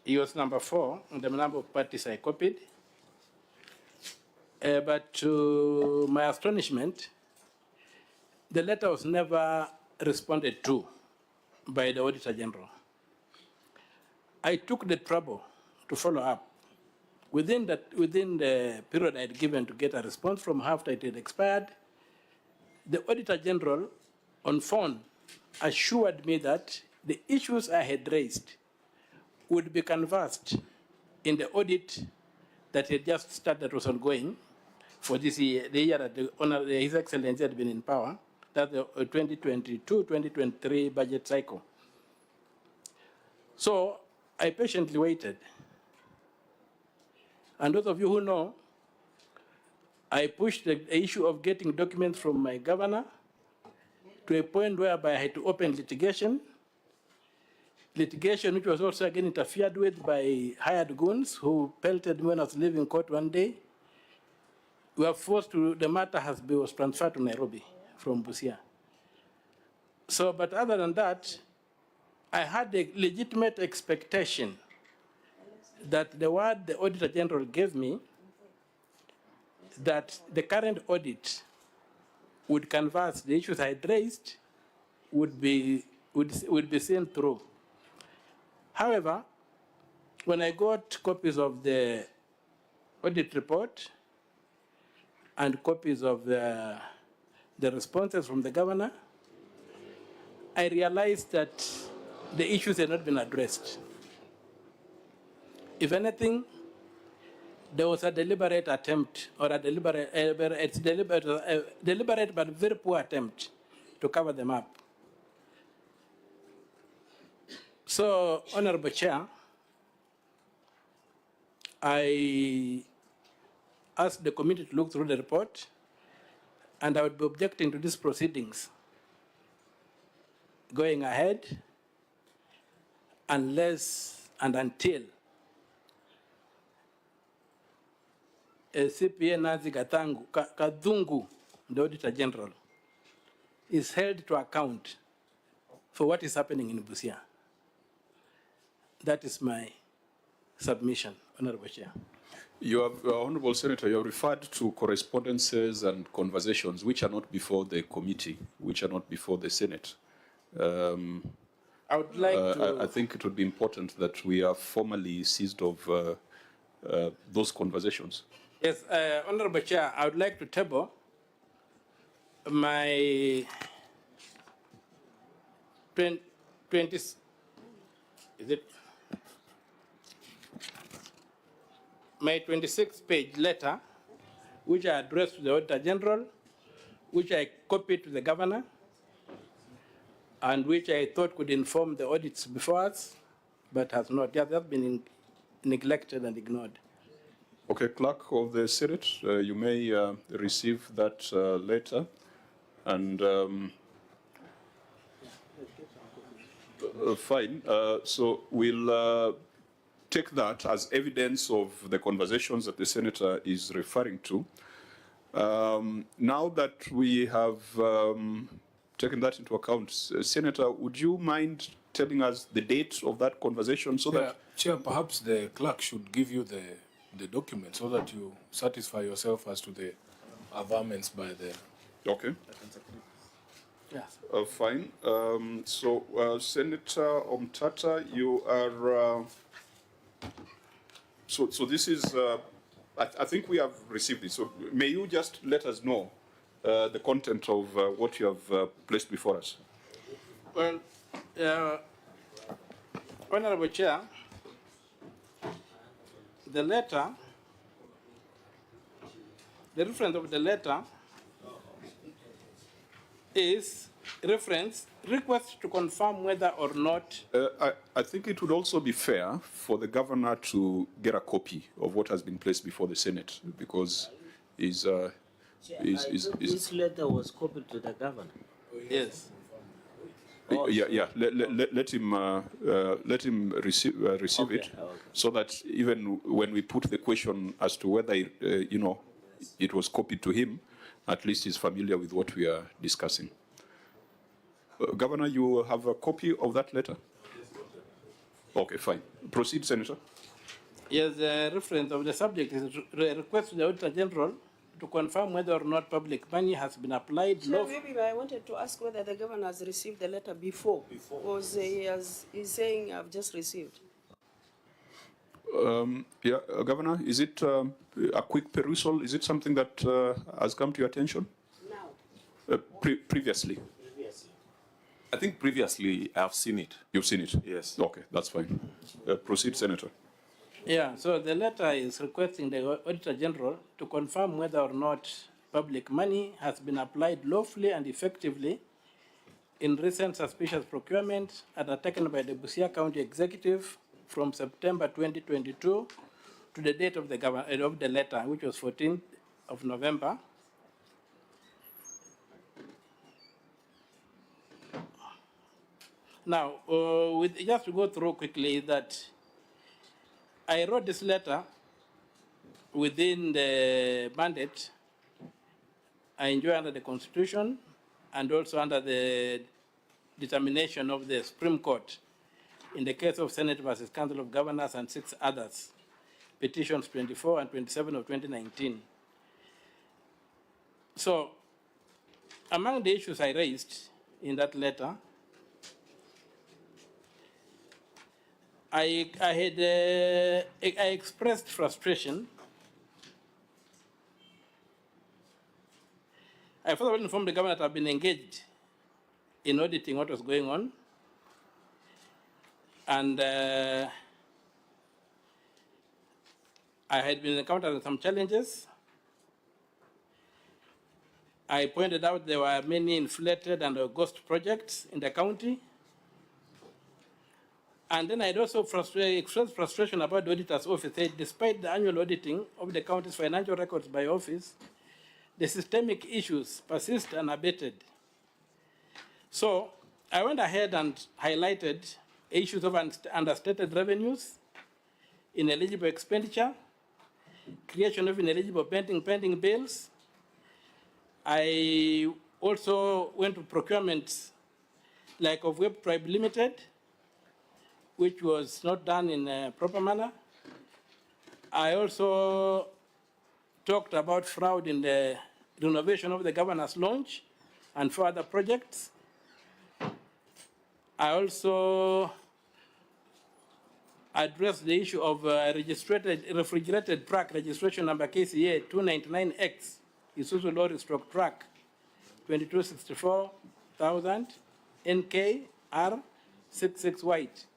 he was number 4 on the number of parties I copied. But to my astonishment, the letter was never responded to by the Auditor General. I took the trouble to follow up. Within the period I had given to get a response from her after it had expired, the Auditor General on phone assured me that the issues I had raised would be canvassed in the audit that had just started, was ongoing for this year, the year that His Excellency had been in power, that's the 2022-2023 budget cycle. So I patiently waited. And those of you who know, I pushed the issue of getting documents from my governor to a point whereby I had to open litigation which was also again interfered with by hired goons who pelted me when I was leaving court one day. We were forced to, the matter was transferred to Nairobi from Busia. So, but other than that, I had a legitimate expectation that the word the Auditor General gave me, that the current audit would canvass the issues I had raised, would be seen through. However, when I got copies of the audit report and copies of the responses from the governor, I realized that the issues had not been addressed. If anything, there was a deliberate attempt, or a deliberate but very poor attempt to cover them up. So, Honorable Chair, I asked the committee to look through the report, and I would be objecting to these proceedings going ahead unless and until CPA Nazi Kadhungu, the Auditor General, is held to account for what is happening in Busia. That is my submission, Honorable Chair. You have, Honorable Senator, you have referred to correspondences and conversations which are not before the committee, which are not before the Senate. I would like to... I think it would be important that we are formally seized of those conversations. Yes, Honorable Chair, I would like to table my 26-page letter, which I addressed to the Auditor General, which I copied to the Governor, and which I thought could inform the audits before us, but has not. It has been neglected and ignored. Okay, Clerk of the Senate, you may receive that letter, and fine. So we'll take that as evidence of the conversations that the Senator is referring to. Now that we have taken that into account, Senator, would you mind telling us the date of that conversation so that... Chair, perhaps the clerk should give you the document so that you satisfy yourself as to the averments by the... Okay. Yes. Fine. So, Senator Omtatah, you are... So this is... I think we have received this. So may you just let us know the content of what you have placed before us? Well, Honorable Chair, the letter, the reference of the letter is request to confirm whether or not... I think it would also be fair for the Governor to get a copy of what has been placed before the Senate, because this letter was copied to the Governor. Yes. Yeah. Let him receive Okay, it, so that even when we put the question as to whether it was copied to him, at least he's familiar with what we are discussing. Governor, you have a copy of that letter? Okay, fine. Proceed, Senator. Yes, the reference of the subject is a request to the Auditor General to confirm whether or not public money has been applied. Chair, maybe I wanted to ask whether the governor has received the letter before. Because he's saying I've just received. Yeah, Governor, is it a quick perusal? Is it something that has come to your attention? Now. Previously? I think previously I've seen it. You've seen it? Yes. Okay, that's fine. Proceed, Senator. Yeah, so the letter is requesting the Auditor General to confirm whether or not public money has been applied lawfully and effectively in recent suspicious procurement undertaken by the Busia County Executive from September 2022 to the date of the letter, which was 14th of November. Now, just to go through quickly that I wrote this letter within the mandate I enjoy under the Constitution and also under the determination of the Supreme Court in the case of Senate versus Council of Governors and 6 others, petitions 24 and 27 of 2019. So, among the issues I raised in that letter, I expressed frustration. I further informed the government that I've been engaged in auditing what was going on. And I had been encountering some challenges. I pointed out there were many inflated and ghost projects in the county. And then I'd also expressed frustration about the auditor's office. Despite the annual auditing of the county's financial records by office, the systemic issues persist unabated. So I went ahead and highlighted issues of understated revenues, ineligible expenditure, creation of ineligible pending bills. I also went to procurement like of Web Tribe Limited, which was not done in a proper manner. I also talked about fraud in the renovation of the governor's lounge and for other projects. I also addressed the issue of refrigerated truck registration number KCA 299X, Isuzu lorry stroke truck 2264,000 NKR 66 white.